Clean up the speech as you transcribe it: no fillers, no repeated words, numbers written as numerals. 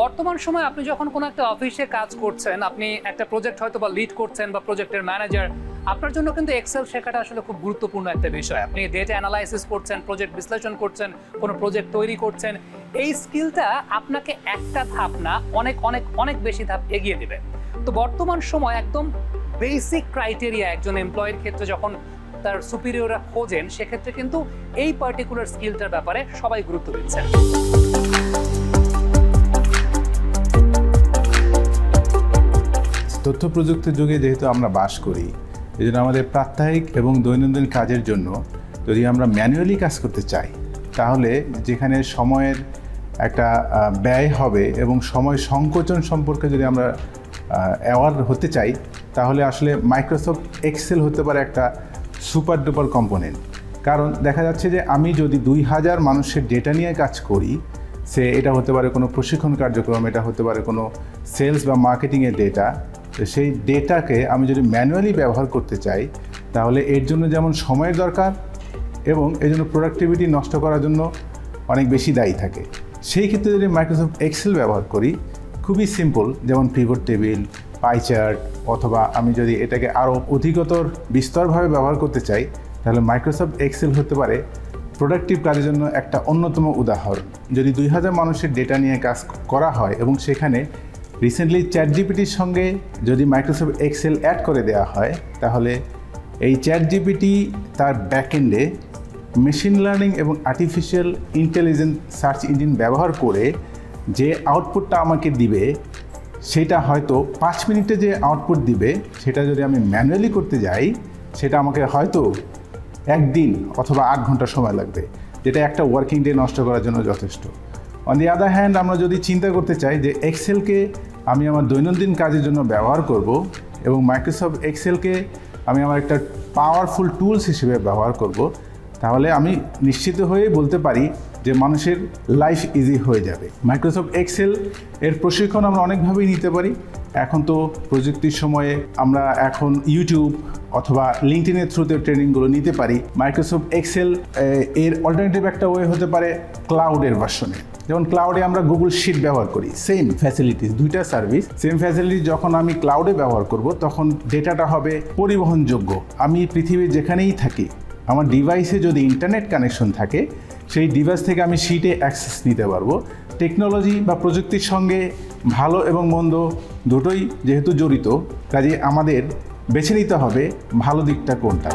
বর্তমান সময়ে আপনি যখন কোনো একটা অফিসে কাজ করছেন, আপনি একটা প্রজেক্ট হয়তো বা লিড করছেন বা প্রজেক্টের ম্যানেজার, আপনার জন্য কিন্তু এক্সেল শেখাটা আসলে খুব গুরুত্বপূর্ণ একটা বিষয়। আপনি ডেটা অ্যানালাইসিস করছেন, প্রজেক্ট বিশ্লেষণ করছেন, কোনো প্রজেক্ট তৈরি করছেন, এই স্কিলটা আপনাকে একটা ধাপ না অনেক অনেক অনেক বেশি ধাপ এগিয়ে দেবে। তো বর্তমান সময় একদম বেসিক ক্রাইটেরিয়া একজন এমপ্লয়ের ক্ষেত্রে যখন তার সুপিরিয়ররা খোঁজেন, সেক্ষেত্রে কিন্তু এই পার্টিকুলার স্কিলটার ব্যাপারে সবাই গুরুত্ব দিচ্ছেন। তথ্য প্রযুক্তির যুগে যেহেতু আমরা বাস করি, এই জন্য আমাদের প্রাত্যহিক এবং দৈনন্দিন কাজের জন্য যদি আমরা ম্যানুয়ালি কাজ করতে চাই, তাহলে যেখানে সময়ের একটা ব্যয় হবে এবং সময় সংকোচন সম্পর্কে যদি আমরা অ্যাওয়ার হতে চাই, তাহলে আসলে মাইক্রোসফট এক্সেল হতে পারে একটা সুপার ডুপার কম্পোনেন্ট। কারণ দেখা যাচ্ছে যে আমি যদি 2000 মানুষের ডেটা নিয়ে কাজ করি, এটা হতে পারে কোনো প্রশিক্ষণ কার্যক্রম, এটা হতে পারে কোনো সেলস বা মার্কেটিংয়ের ডেটা, তো সেই ডেটাকে আমি যদি ম্যানুয়ালি ব্যবহার করতে চাই, তাহলে এর জন্য যেমন সময়ের দরকার এবং এর জন্য প্রোডাক্টিভিটি নষ্ট করার জন্য অনেক বেশি দায়ী থাকে। সেই ক্ষেত্রে যদি মাইক্রোসফট এক্সেল ব্যবহার করি, খুবই সিম্পল, যেমন পিভট টেবিল, পাই চার্ট, অথবা আমি যদি এটাকে আরও অধিকতর বিস্তরভাবে ব্যবহার করতে চাই, তাহলে মাইক্রোসফট এক্সেল হতে পারে প্রোডাক্টিভ কাজের জন্য একটা অন্যতম উদাহরণ। যদি 2000 মানুষের ডেটা নিয়ে কাজ করা হয় এবং সেখানে রিসেন্টলি চ্যাটজিপিটির সঙ্গে যদি মাইক্রোসফট এক্সেল অ্যাড করে দেওয়া হয়, তাহলে এই চ্যাটজিপিটি তার ব্যাকএন্ডে মেশিন লার্নিং এবং আর্টিফিশিয়াল ইন্টেলিজেন্স সার্চ ইঞ্জিন ব্যবহার করে যে আউটপুটটা আমাকে দিবে, সেটা হয়তো 5 মিনিটে যে আউটপুট দিবে, সেটা যদি আমি ম্যানুয়ালি করতে যাই, সেটা আমাকে হয়তো 1 দিন অথবা 8 ঘন্টা সময় লাগবে, যেটা একটা ওয়ার্কিং ডে নষ্ট করার জন্য যথেষ্ট। অন দি আদার হ্যান্ড, আমরা যদি চিন্তা করতে চাই যে এক্সেলকে আমি আমার দৈনন্দিন কাজের জন্য ব্যবহার করব এবং মাইক্রোসফট এক্সেলকে আমি আমার একটা পাওয়ারফুল টুলস হিসেবে ব্যবহার করব, তাহলে আমি নিশ্চিত হয়ে বলতে পারি যে মানুষের লাইফ ইজি হয়ে যাবে। মাইক্রোসফট এক্সেল এর প্রশিক্ষণ আমরা অনেকভাবেই নিতে পারি। এখন তো প্রযুক্তির সময়ে আমরা এখন ইউটিউব অথবা লিঙ্কডইনের থ্রুতে ট্রেনিংগুলো নিতে পারি। মাইক্রোসফট এক্সেল এর অল্টারনেটিভ একটা ওয়ে হতে পারে ক্লাউডের ভার্সনে। যেমন ক্লাউডে আমরা গুগল শিট ব্যবহার করি, সেম ফ্যাসিলিটিস, দুইটা সার্ভিস, সেম ফ্যাসিলিটি যখন আমি ক্লাউডে ব্যবহার করব, তখন ডেটাটা হবে পরিবহনযোগ্য। আমি পৃথিবীর যেখানেই থাকি, আমার ডিভাইসে যদি ইন্টারনেট কানেকশন থাকে, সেই ডিভাইস থেকে আমি শিটে অ্যাক্সেস নিতে পারবো। টেকনোলজি বা প্রযুক্তির সঙ্গে ভালো এবং মন্দ দুটোই যেহেতু জড়িত, কাজে আমাদের বেছে নিতে হবে ভালো দিকটা কোনটা।